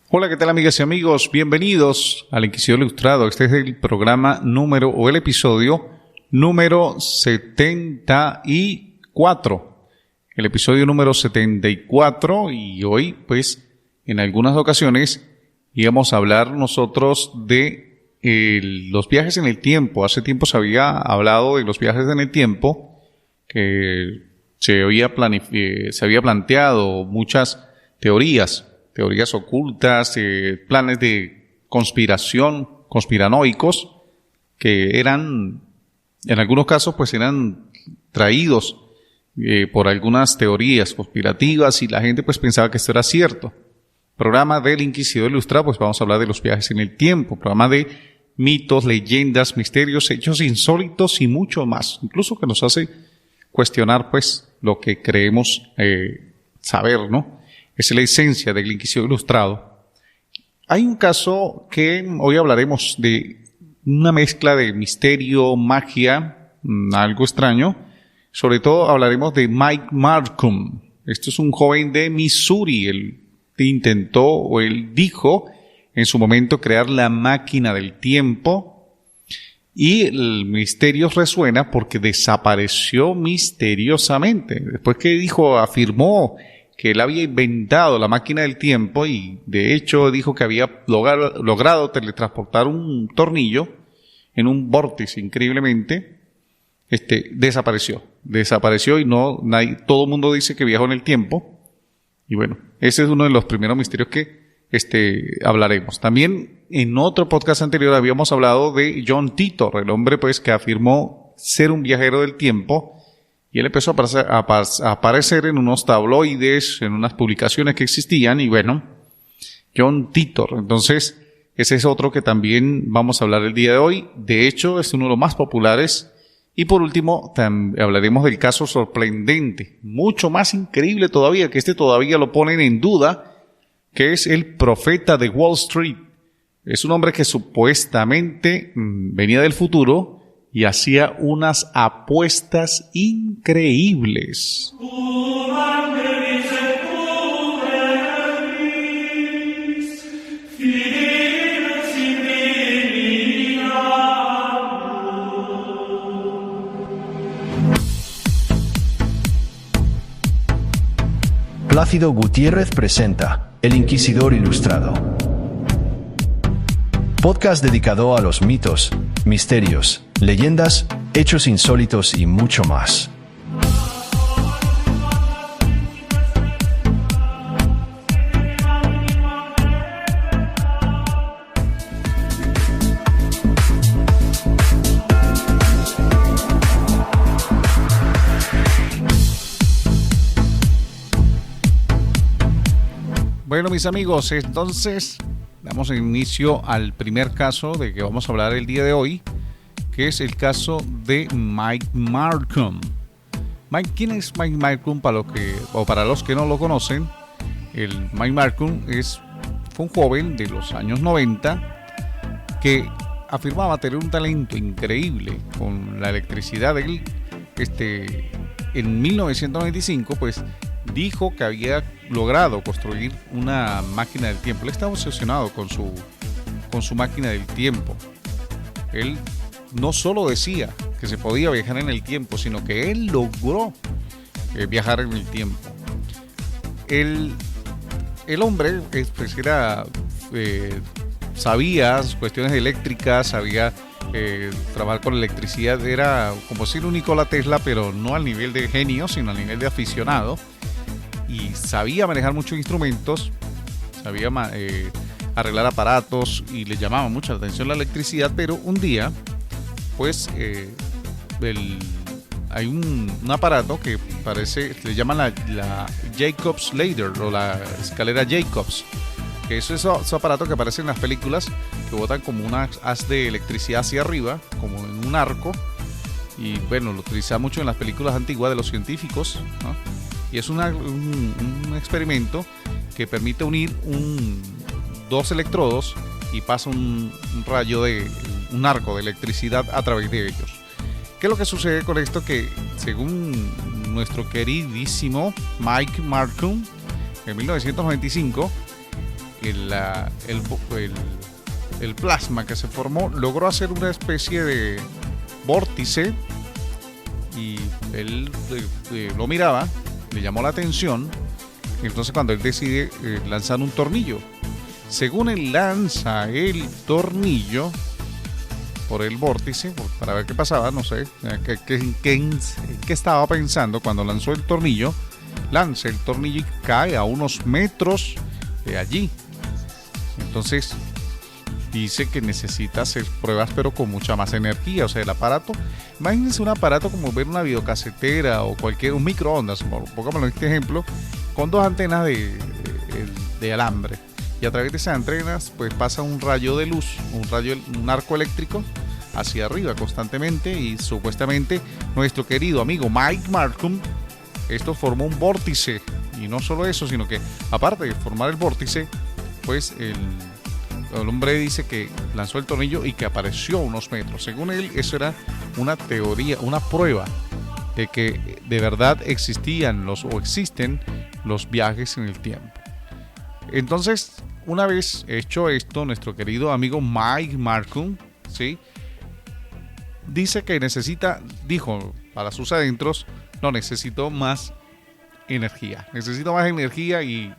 Hola, ¿qué tal amigas y amigos? Bienvenidos al Inquisidor Ilustrado. Este es el programa o el episodio número 74. El episodio número 74 y hoy, pues, en algunas ocasiones íbamos a hablar nosotros de los viajes en el tiempo. Hace tiempo se había hablado de los viajes en el tiempo, que se había planteado muchas teorías ocultas, planes de conspiración, conspiranoicos, que eran, en algunos casos, pues eran traídos por algunas teorías conspirativas y la gente pues pensaba que esto era cierto. Programa del Inquisidor Ilustrado, pues vamos a hablar de los viajes en el tiempo, programa de mitos, leyendas, misterios, hechos insólitos y mucho más, incluso que nos hace cuestionar pues lo que creemos saber, ¿no? Esa es la esencia del Inquisidor Ilustrado. Hay un caso que hoy hablaremos de una mezcla de misterio, magia, algo extraño. Sobre todo hablaremos de Mike Markham. Este es un joven de Missouri. Él dijo en su momento crear la máquina del tiempo. Y el misterio resuena porque desapareció misteriosamente. Después que afirmó que él había inventado la máquina del tiempo y de hecho dijo que había logrado teletransportar un tornillo en un vórtice increíblemente, desapareció y todo el mundo dice que viajó en el tiempo. Y bueno, ese es uno de los primeros misterios que hablaremos. También en otro podcast anterior habíamos hablado de John Titor, el hombre pues que afirmó ser un viajero del tiempo. Y él empezó a aparecer en unos tabloides, en unas publicaciones que existían, y bueno, John Titor. Entonces, ese es otro que también vamos a hablar el día de hoy. De hecho, es uno de los más populares. Y por último, hablaremos del caso sorprendente, mucho más increíble todavía, que todavía lo ponen en duda, que es el profeta de Wall Street. Es un hombre que supuestamente venía del futuro y hacía unas apuestas increíbles. Plácido Gutiérrez presenta El Inquisidor Ilustrado. Podcast dedicado a los mitos, misterios, leyendas, hechos insólitos y mucho más. Bueno, mis amigos, entonces damos inicio al primer caso de que vamos a hablar el día de hoy, que es el caso de Mike Markham. ¿Quién es Mike Markham? Para los que no lo conocen, Mike Markham fue un joven de los años 90 que afirmaba tener un talento increíble con la electricidad. Él, en 1995, pues dijo que había logrado construir una máquina del tiempo. Él estaba obsesionado con su máquina del tiempo. Él no solo decía que se podía viajar en el tiempo, sino que él logró viajar en el tiempo. El hombre pues sabía cuestiones eléctricas, sabía trabajar con electricidad. Era como decir un Nikola Tesla, pero no al nivel de genio, sino al nivel de aficionado. Y sabía manejar muchos instrumentos, sabía arreglar aparatos y le llamaba mucho la atención la electricidad. Pero un día pues hay un aparato que le llaman la Jacob's Ladder o la escalera Jacobs, que es ese aparato que aparece en las películas, que botan como una haz de electricidad hacia arriba, como en un arco. Y bueno, lo utiliza mucho en las películas antiguas de los científicos, ¿no? Y es un experimento que permite unir dos electrodos y pasa un rayo un arco de electricidad a través de ellos. ¿Qué es lo que sucede con esto? Que según nuestro queridísimo Mike Markham, en 1995 el plasma que se formó logró hacer una especie de vórtice y él lo miraba, le llamó la atención. Entonces cuando él decide lanzar un tornillo, según él lanza el tornillo por el vórtice para ver qué pasaba, no sé qué estaba pensando cuando lanzó el tornillo. Lanza el tornillo y cae a unos metros de allí. Entonces dice que necesita hacer pruebas pero con mucha más energía. O sea, el aparato, imagínense un aparato como ver una videocasetera o un microondas, pongámoslo en este ejemplo, con dos antenas de alambre, y a través de esas antenas pues pasa un rayo de luz, un arco eléctrico hacia arriba constantemente, y supuestamente nuestro querido amigo Mike Markham, esto formó un vórtice. Y no solo eso, sino que aparte de formar el vórtice, pues el hombre dice que lanzó el tornillo y que apareció a unos metros. Según él, eso era una teoría, una prueba de que de verdad existen los viajes en el tiempo. Entonces, una vez hecho esto, nuestro querido amigo Mike Markham, ¿sí?, dice que dijo para sus adentros: no, necesito más energía y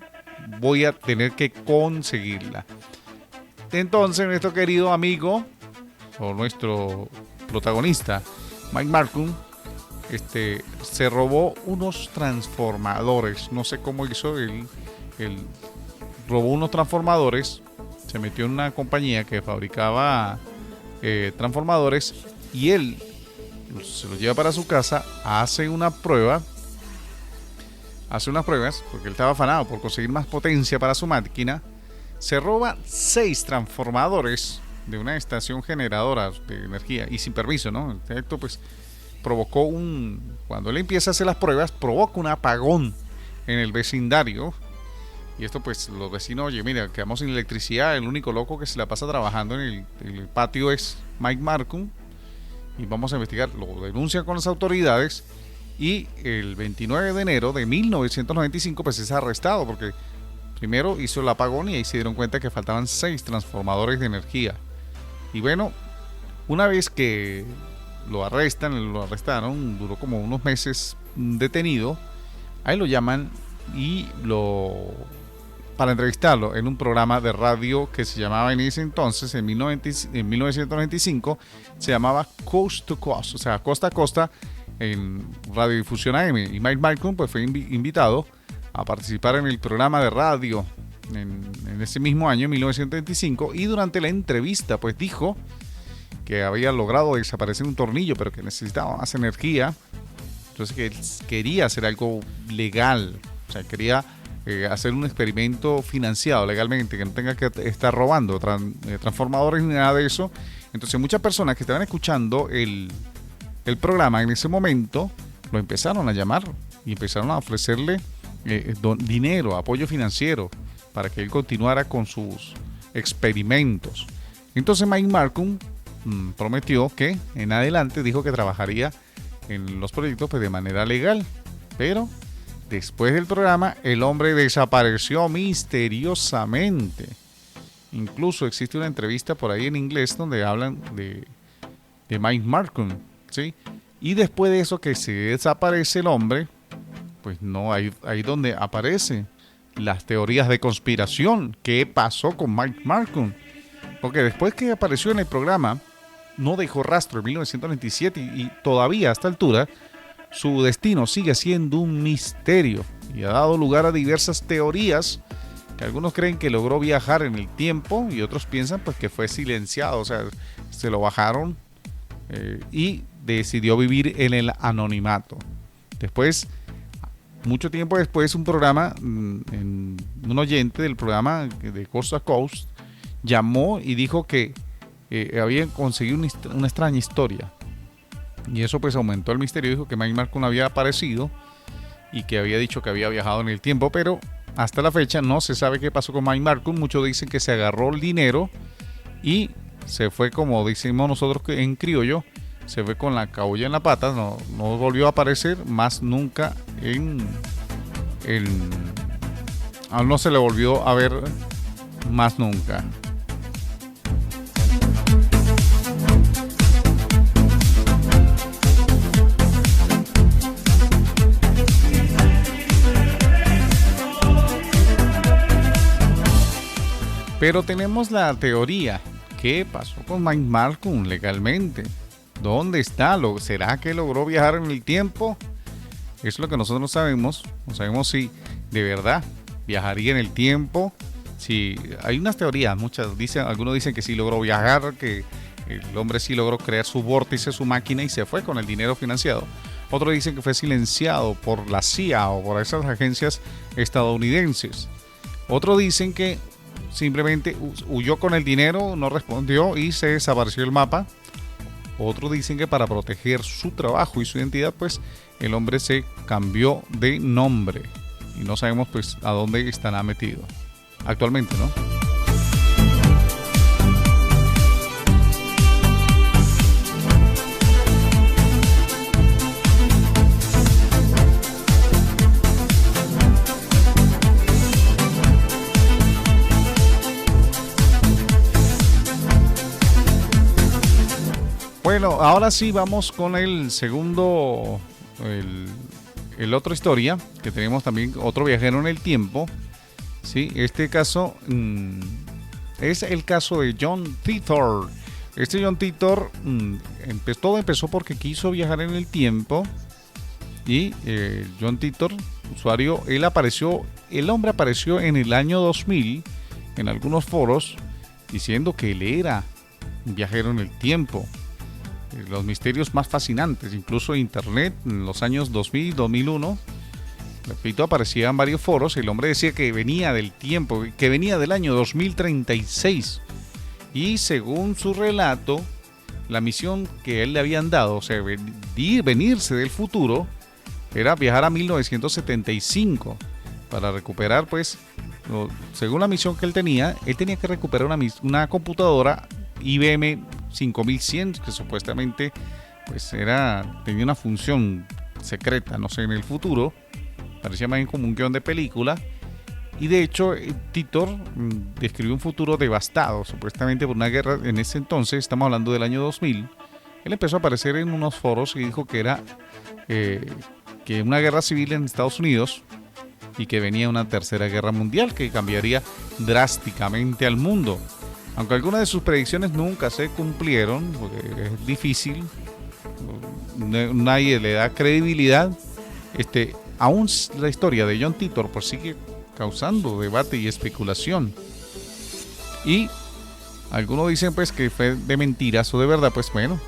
voy a tener que conseguirla. Entonces nuestro querido amigo, o nuestro protagonista, Mike Markham, se robó unos transformadores. No sé cómo hizo, él robó unos transformadores, se metió en una compañía que fabricaba transformadores, y él se los lleva para su casa, hace unas pruebas porque él estaba afanado por conseguir más potencia para su máquina. Se roba 6 transformadores de una estación generadora de energía y sin permiso, ¿no? Esto pues provocó cuando él empieza a hacer las pruebas, provoca un apagón en el vecindario. Y esto pues los vecinos: oye, mira, quedamos sin electricidad, el único loco que se la pasa trabajando en el patio es Mike Markham, y vamos a investigar. Lo denuncian con las autoridades, y el 29 de enero de 1995 pues es arrestado, porque primero hizo el apagón y ahí se dieron cuenta que faltaban 6 transformadores de energía. Y bueno, una vez que lo arrestaron, duró como unos meses detenido. Ahí lo llaman para entrevistarlo en un programa de radio que se llamaba en ese entonces, en 1995, se llamaba Coast to Coast, o sea, costa a costa, en Radiodifusión AM. Y Mike Markham pues fue invitado a participar en el programa de radio en ese mismo año, 1925, y durante la entrevista pues dijo que había logrado desaparecer un tornillo, pero que necesitaba más energía. Entonces que él quería hacer algo legal, o sea, quería hacer un experimento financiado legalmente, que no tenga que estar robando transformadores ni nada de eso. Entonces muchas personas que estaban escuchando el programa en ese momento lo empezaron a llamar y empezaron a ofrecerle dinero, apoyo financiero, para que él continuara con sus experimentos. Entonces Mike Markham prometió que en adelante, dijo que trabajaría en los proyectos pues de manera legal, pero después del programa el hombre desapareció misteriosamente. Incluso existe una entrevista por ahí en inglés donde hablan de Mike Markham, ¿sí? Y después de eso, que se desaparece el hombre, pues no, ahí donde aparecen las teorías de conspiración. ¿Qué pasó con Mike Markham? Porque después que apareció en el programa no dejó rastro en 1997, y todavía a esta altura su destino sigue siendo un misterio, y ha dado lugar a diversas teorías, que algunos creen que logró viajar en el tiempo y otros piensan pues que fue silenciado, o sea, se lo bajaron y decidió vivir en el anonimato. Después, mucho tiempo después, un oyente del programa de Coast to Coast llamó y dijo que habían conseguido una extraña historia, y eso pues aumentó el misterio. Dijo que Mike Markham había aparecido y que había dicho que había viajado en el tiempo, pero hasta la fecha no se sabe qué pasó con Mike Markham. Muchos dicen que se agarró el dinero y se fue, como decimos nosotros en criollo, se fue con la cabulla en la pata. No volvió a aparecer más nunca no se le volvió a ver más nunca. Pero tenemos la teoría. ¿Qué pasó con Mike Malcolm legalmente? ¿Dónde está? ¿Será que logró viajar en el tiempo? Eso es lo que nosotros no sabemos. No sabemos si de verdad viajaría en el tiempo. Si hay unas teorías, algunos dicen que sí logró viajar, que el hombre sí logró crear su vórtice, su máquina y se fue con el dinero financiado. Otros dicen que fue silenciado por la CIA o por esas agencias estadounidenses. Otros dicen que simplemente huyó con el dinero, no respondió y se desapareció el mapa. Otros dicen que para proteger su trabajo y su identidad, pues el hombre se cambió de nombre y no sabemos pues a dónde estará metido actualmente, ¿no? Bueno, ahora sí vamos con el segundo, el otra historia, que tenemos también otro viajero en el tiempo. Sí, este caso es el caso de John Titor. Este John Titor, todo empezó porque quiso viajar en el tiempo. Y John Titor, usuario, el hombre apareció en el año 2000 en algunos foros diciendo que él era un viajero en el tiempo. Los misterios más fascinantes, incluso internet en los años 2000, 2001, repito, aparecía en varios foros. El hombre decía que venía del tiempo, que venía del año 2036 y según su relato, la misión que él le habían dado, o sea, venirse del futuro, era viajar a 1975 para recuperar, pues, según la misión que él tenía que recuperar una computadora IBM 5100 que supuestamente pues tenía una función secreta, no sé, en el futuro. Parecía más bien como un guión de película. Y de hecho Titor describió un futuro devastado supuestamente por una guerra. En ese entonces, estamos hablando del año 2000, él empezó a aparecer en unos foros y dijo que era que una guerra civil en Estados Unidos y que venía una tercera guerra mundial que cambiaría drásticamente al mundo. Aunque algunas de sus predicciones nunca se cumplieron, porque es difícil, nadie le da credibilidad, aún la historia de John Titor pues sigue causando debate y especulación. Y algunos dicen pues que fue de mentiras o de verdad. Pues bueno,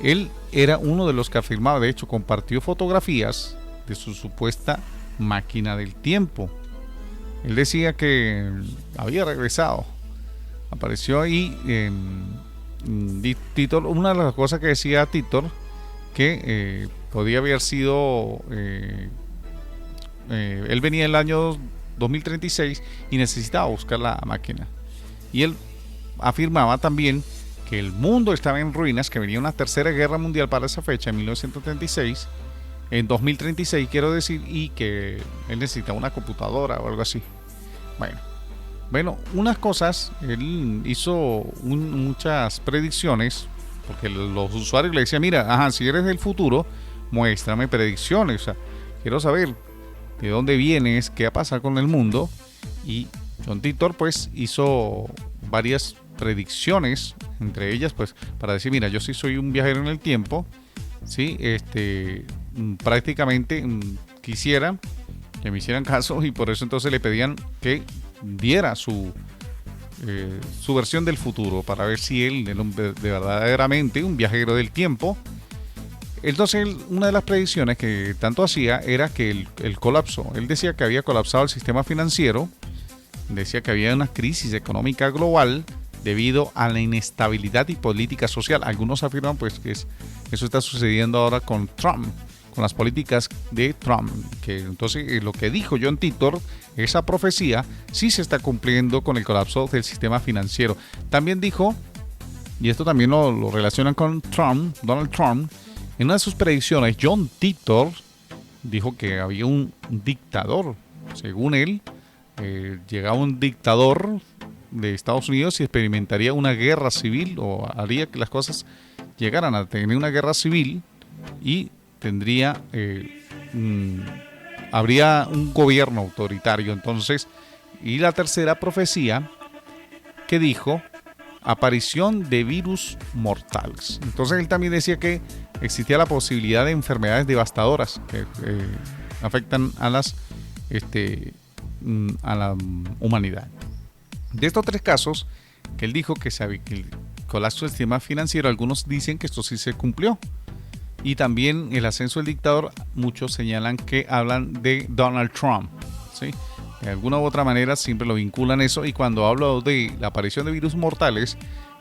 él era uno de los que afirmaba, de hecho compartió fotografías de su supuesta máquina del tiempo. Él decía que había regresado. Apareció ahí Titor. Una de las cosas que decía Titor, que podía haber sido él venía del año 2036 y necesitaba buscar la máquina. Y él afirmaba también que el mundo estaba en ruinas, que venía una tercera guerra mundial para esa fecha, en 1936, en 2036 quiero decir, y que él necesitaba una computadora o algo así. Bueno, unas cosas, él hizo muchas predicciones, porque los usuarios le decían, mira, si eres del futuro, muéstrame predicciones, o sea, quiero saber de dónde vienes, qué va a pasar con el mundo. Y John Titor pues hizo varias predicciones, entre ellas pues para decir, mira, yo sí soy un viajero en el tiempo, sí, prácticamente quisiera que me hicieran caso, y por eso entonces le pedían que diera su versión del futuro para ver si él era de verdaderamente un viajero del tiempo. Entonces una de las predicciones que tanto hacía era que el colapso, él decía que había colapsado el sistema financiero, decía que había una crisis económica global debido a la inestabilidad y política social. Algunos afirman pues que eso está sucediendo ahora con Trump, con las políticas de Trump, que entonces lo que dijo John Titor, esa profecía sí se está cumpliendo con el colapso del sistema financiero. También dijo, y esto también lo relacionan con Trump, Donald Trump, en una de sus predicciones, John Titor dijo que había un dictador. Según él, llegaba un dictador de Estados Unidos y experimentaría una guerra civil, o haría que las cosas llegaran a tener una guerra civil, y tendría habría un gobierno autoritario. Entonces, y la tercera profecía que dijo: aparición de virus mortales. Entonces él también decía que existía la posibilidad de enfermedades devastadoras que afectan a la humanidad. De estos tres casos que él dijo que el colapso del sistema financiero, algunos dicen que esto sí se cumplió. Y también el ascenso del dictador, muchos señalan que hablan de Donald Trump, ¿sí? De alguna u otra manera siempre lo vinculan eso, y cuando hablo de la aparición de virus mortales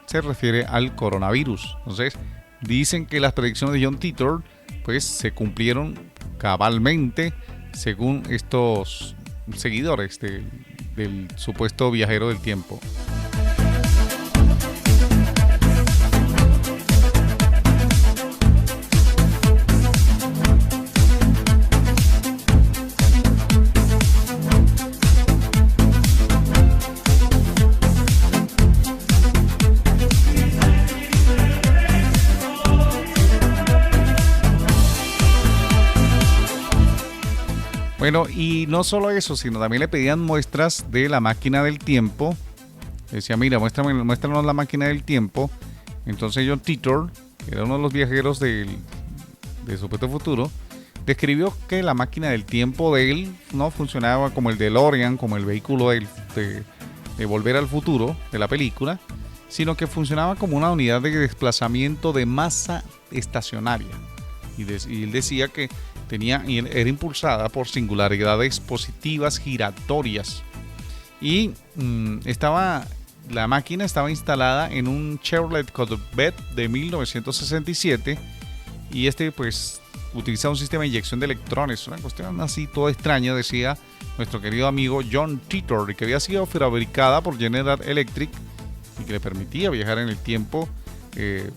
se refiere al coronavirus. Entonces dicen que las predicciones de John Titor pues se cumplieron cabalmente, según estos seguidores del supuesto viajero del tiempo. Bueno, y no solo eso, sino también le pedían muestras de la máquina del tiempo. Decía: mira, muéstranos la máquina del tiempo. Entonces John Titor, que era uno de los viajeros del supuesto futuro, describió que la máquina del tiempo de él no funcionaba como el DeLorean, como el vehículo de Volver al Futuro de la película, sino que funcionaba como una unidad de desplazamiento de masa estacionaria. Y él decía que era impulsada por singularidades positivas giratorias. Y la máquina estaba instalada en un Chevrolet Corvette de 1967, y pues utilizaba un sistema de inyección de electrones, una cuestión así toda extraña, decía nuestro querido amigo John Titor, que había sido fabricada por General Electric y que le permitía viajar en el tiempo,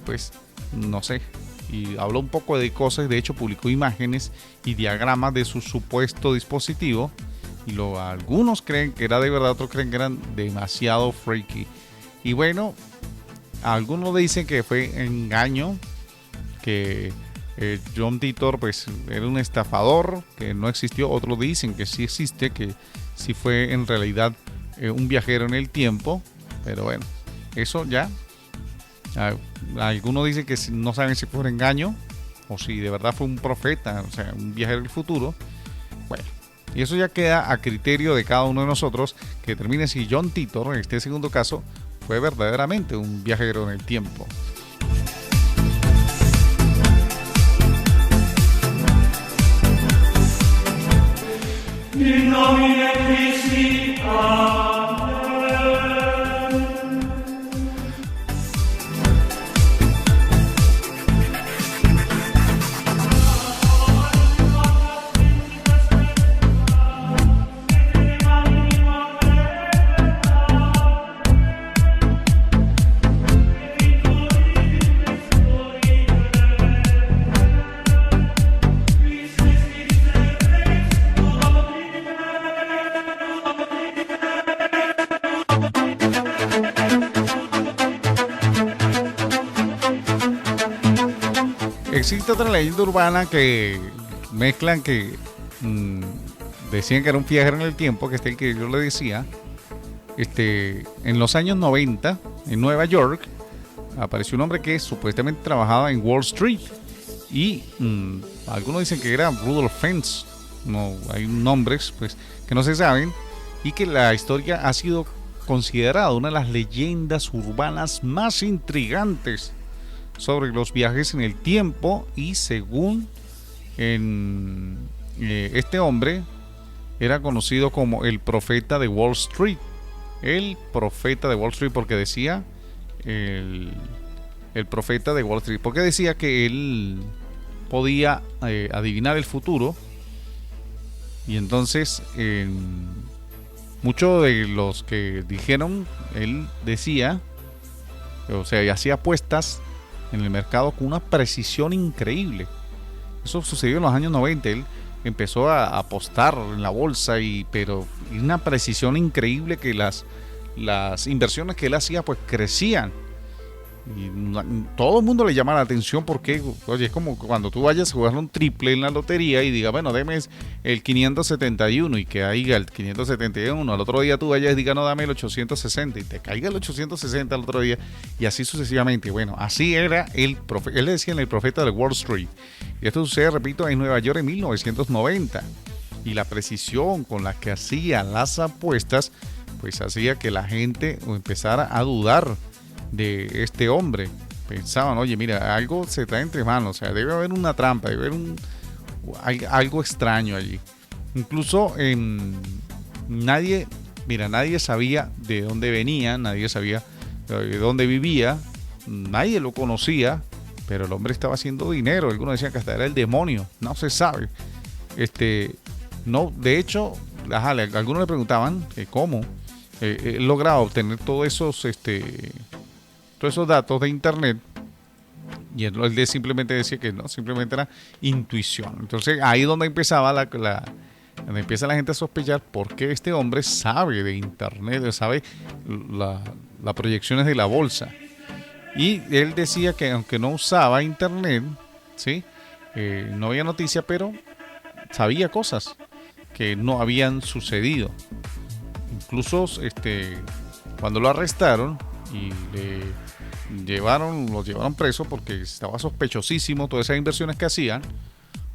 pues no sé. Y habló un poco de cosas, de hecho publicó imágenes y diagramas de su supuesto dispositivo, y algunos creen que era de verdad, otros creen que eran demasiado freaky. Y bueno, algunos dicen que fue engaño, que John Titor pues era un estafador, que no existió. Otros dicen que sí existe, que sí fue en realidad un viajero en el tiempo. Pero bueno, eso ya... Algunos dicen que no saben si fue un engaño o si de verdad fue un profeta, o sea, un viajero del futuro. Bueno, y eso ya queda a criterio de cada uno de nosotros, que determine si John Titor, en este segundo caso, fue verdaderamente un viajero en el tiempo. In nomine Christi, Amen. Existe otra leyenda urbana que mezclan, que decían que era un viajero en el tiempo, que el que yo le decía. En los años 90, en Nueva York, apareció un hombre que supuestamente trabajaba en Wall Street, y algunos dicen que era Rudolph Fentz. No, hay nombres pues que no se saben, y que la historia ha sido considerada una de las leyendas urbanas más intrigantes sobre los viajes en el tiempo. Y según este hombre era conocido como el profeta de Wall Street. El profeta de Wall Street, porque decía el profeta de Wall Street, porque decía que él podía adivinar el futuro. Y entonces muchos de los que dijeron, él decía, o sea, y hacía apuestas en el mercado con una precisión increíble. Eso sucedió en los años 90. Él empezó a apostar en la bolsa, pero una precisión increíble, que las las inversiones que él hacía pues crecían. Y todo el mundo le llama la atención porque, oye, es como cuando tú vayas a jugar un triple en la lotería y diga, bueno, deme el 571 y que caiga el 571, al otro día tú vayas y diga, no, dame el 860 y te caiga el 860 al otro día y así sucesivamente. Bueno, así era él le decían el profeta de Wall Street. Y esto sucede, repito, en Nueva York en 1990. Y la precisión con la que hacía las apuestas, pues hacía que la gente empezara a dudar de este hombre. Pensaban, oye, mira, algo se trae entre manos, o sea, debe haber una trampa, debe haber algo extraño allí. Incluso nadie sabía de dónde venía, nadie sabía de dónde vivía, nadie lo conocía, pero el hombre estaba haciendo dinero. Algunos decían que hasta era el demonio, no se sabe. No, de hecho, algunos le preguntaban cómo él lograba obtener todos esos datos de internet, y él simplemente decía que no, simplemente era intuición. Entonces ahí es donde empezaba donde empieza la gente a sospechar por qué este hombre sabe de internet, sabe las proyecciones de la bolsa. Y él decía que aunque no usaba internet, ¿sí? No había noticia, pero sabía cosas que no habían sucedido. Incluso cuando lo arrestaron y lo llevaron preso porque estaba sospechosísimo todas esas inversiones que hacían.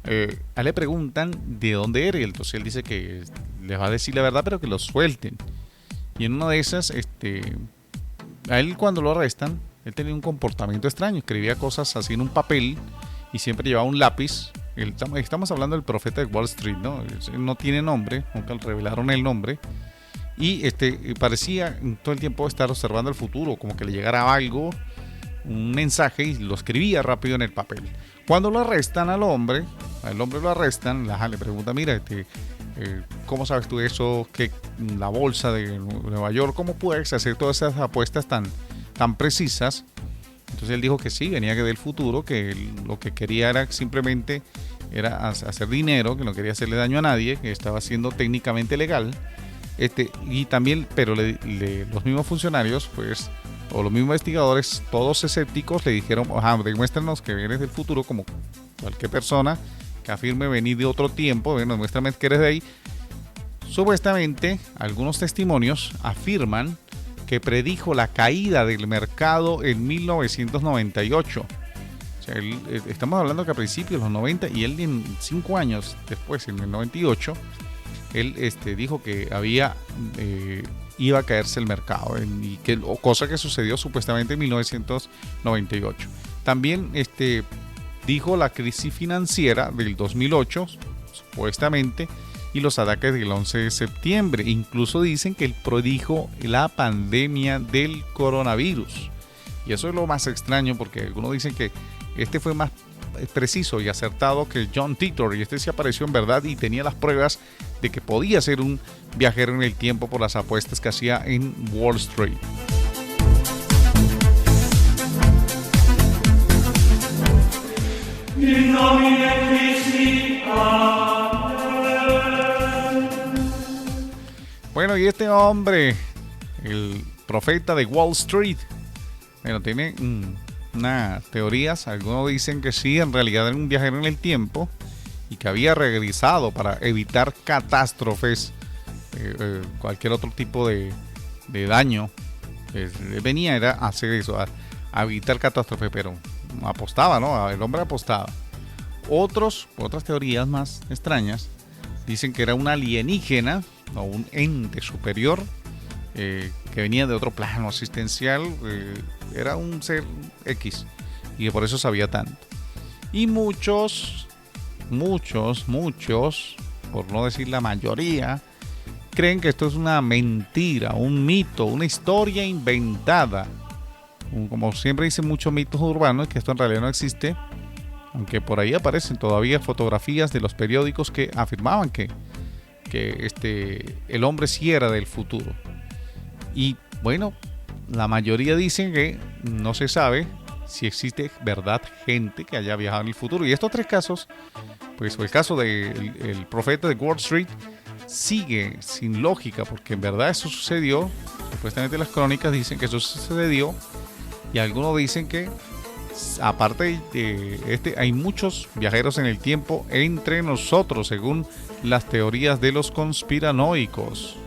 A él le preguntan de dónde era, y entonces él dice que les va a decir la verdad, pero que lo suelten. Y en una de esas, a él cuando lo arrestan, él tenía un comportamiento extraño, escribía cosas así en un papel y siempre llevaba un lápiz. Estamos hablando del profeta de Wall Street, ¿no? Él no tiene nombre, nunca le revelaron el nombre. Y parecía todo el tiempo estar observando el futuro, como que le llegara algo, un mensaje, y lo escribía rápido en el papel. Cuando lo arrestan al hombre lo arrestan, le pregunta, mira, ¿cómo sabes tú eso? Que la bolsa de Nueva York, ¿cómo puedes hacer todas esas apuestas tan precisas? Entonces él dijo que sí, venía del futuro, que lo que quería era simplemente hacer dinero, que no quería hacerle daño a nadie, que estaba siendo técnicamente legal. Y también, pero los mismos funcionarios, pues, o los mismos investigadores, todos escépticos, le dijeron, demuéstranos que vienes del futuro, como cualquier persona que afirme venir de otro tiempo, demuéstrame que eres de ahí. Supuestamente, algunos testimonios afirman que predijo la caída del mercado en 1998. O sea, estamos hablando que a principios de los 90, y él en 5 años después, en el 98, él dijo que iba a caerse el mercado, cosa que sucedió supuestamente en 1998. También dijo la crisis financiera del 2008, supuestamente, y los ataques del 11 de septiembre. Incluso dicen que él predijo la pandemia del coronavirus. Y eso es lo más extraño, porque algunos dicen que fue más preciso y acertado que John Titor, y se apareció en verdad y tenía las pruebas de que podía ser un viajero en el tiempo por las apuestas que hacía en Wall Street. Bueno, y este hombre, el profeta de Wall Street, tiene unas teorías. Algunos dicen que sí, en realidad era un viajero en el tiempo y que había regresado para evitar catástrofes, cualquier otro tipo de daño. Venía era a hacer eso, a evitar catástrofes, pero apostaba, ¿no? El hombre apostaba. Otras teorías más extrañas dicen que era un alienígena o un ente superior que venía de otro plano asistencial, era un ser X, y que por eso sabía tanto. Y muchos, por no decir la mayoría, creen que esto es una mentira, un mito, una historia inventada. Como siempre dicen muchos mitos urbanos, que esto en realidad no existe, aunque por ahí aparecen todavía fotografías de los periódicos que afirmaban que el hombre sí era del futuro. Y bueno, la mayoría dicen que no se sabe si existe verdad gente que haya viajado en el futuro. Y estos 3 casos, pues el caso del profeta de Wall Street sigue sin lógica, porque en verdad eso sucedió, Supuestamente las crónicas dicen que eso sucedió, y algunos dicen que aparte de hay muchos viajeros en el tiempo entre nosotros, según las teorías de los conspiranoicos.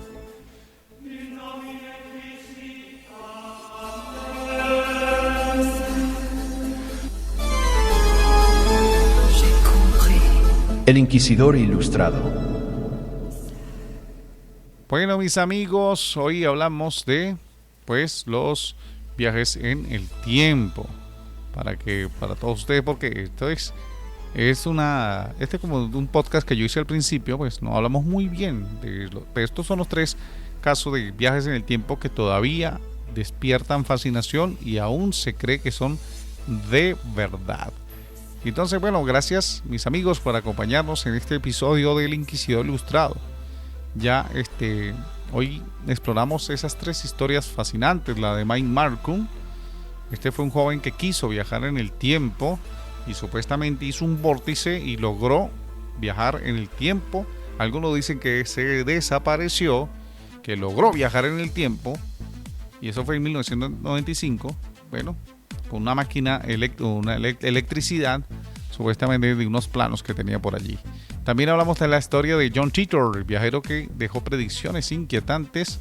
El Inquisidor Ilustrado. Bueno, mis amigos, hoy hablamos de los viajes en el tiempo. Para todos ustedes, porque esto es como un podcast que yo hice al principio, pues no hablamos muy bien de estos son los 3 casos de viajes en el tiempo que todavía despiertan fascinación y aún se cree que son de verdad. Entonces, bueno, gracias mis amigos por acompañarnos en este episodio del Inquisidor Ilustrado. Ya hoy exploramos esas 3 historias fascinantes. La de Mike Markham. Fue un joven que quiso viajar en el tiempo y supuestamente hizo un vórtice y logró viajar en el tiempo. Algunos dicen que se desapareció, que logró viajar en el tiempo, y eso fue en 1995. Bueno, con una máquina electricidad, supuestamente de unos planos que tenía por allí. También hablamos de la historia de John Titor, el viajero que dejó predicciones inquietantes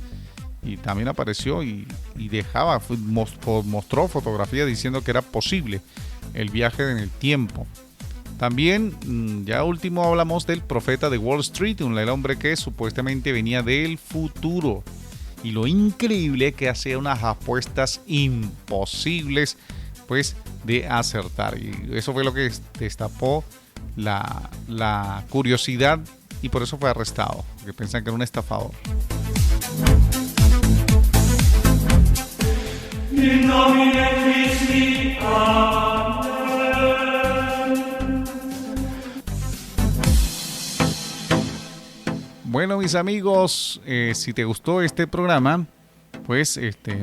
y también apareció y mostró fotografías diciendo que era posible el viaje en el tiempo. También, ya último, hablamos del profeta de Wall Street, el hombre que supuestamente venía del futuro, y lo increíble que hacía unas apuestas imposibles de acertar, y eso fue lo que destapó la curiosidad, y por eso fue arrestado, porque pensaban que era un estafador. In nomine Christi, Amen. Bueno, mis amigos, si te gustó este programa,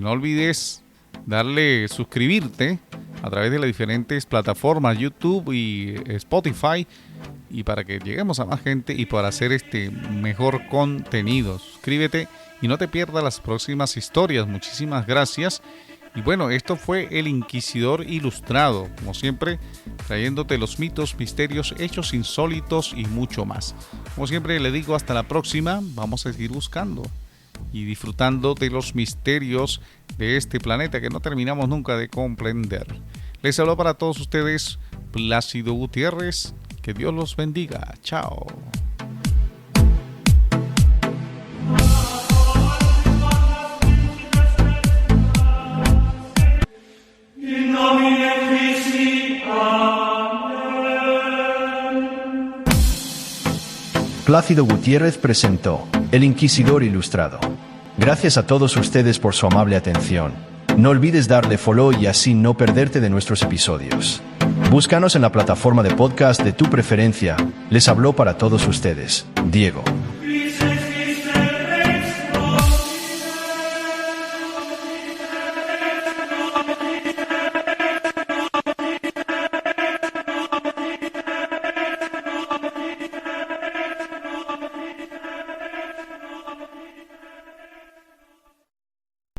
no olvides darle suscribirte a través de las diferentes plataformas YouTube y Spotify, y para que lleguemos a más gente y para hacer mejor contenido. Suscríbete y no te pierdas las próximas historias. Muchísimas gracias. Y bueno, esto fue El Inquisidor Ilustrado, como siempre, trayéndote los mitos, misterios, hechos insólitos y mucho más. Como siempre le digo, hasta la próxima. Vamos a seguir buscando y disfrutando de los misterios de este planeta que no terminamos nunca de comprender. Les hablo para todos ustedes Plácido Gutiérrez. Que Dios los bendiga. Chao. Plácido Gutiérrez presentó El Inquisidor Ilustrado. Gracias a todos ustedes por su amable atención. No olvides darle follow y así no perderte de nuestros episodios. Búscanos en la plataforma de podcast de tu preferencia. Les habló para todos ustedes Diego.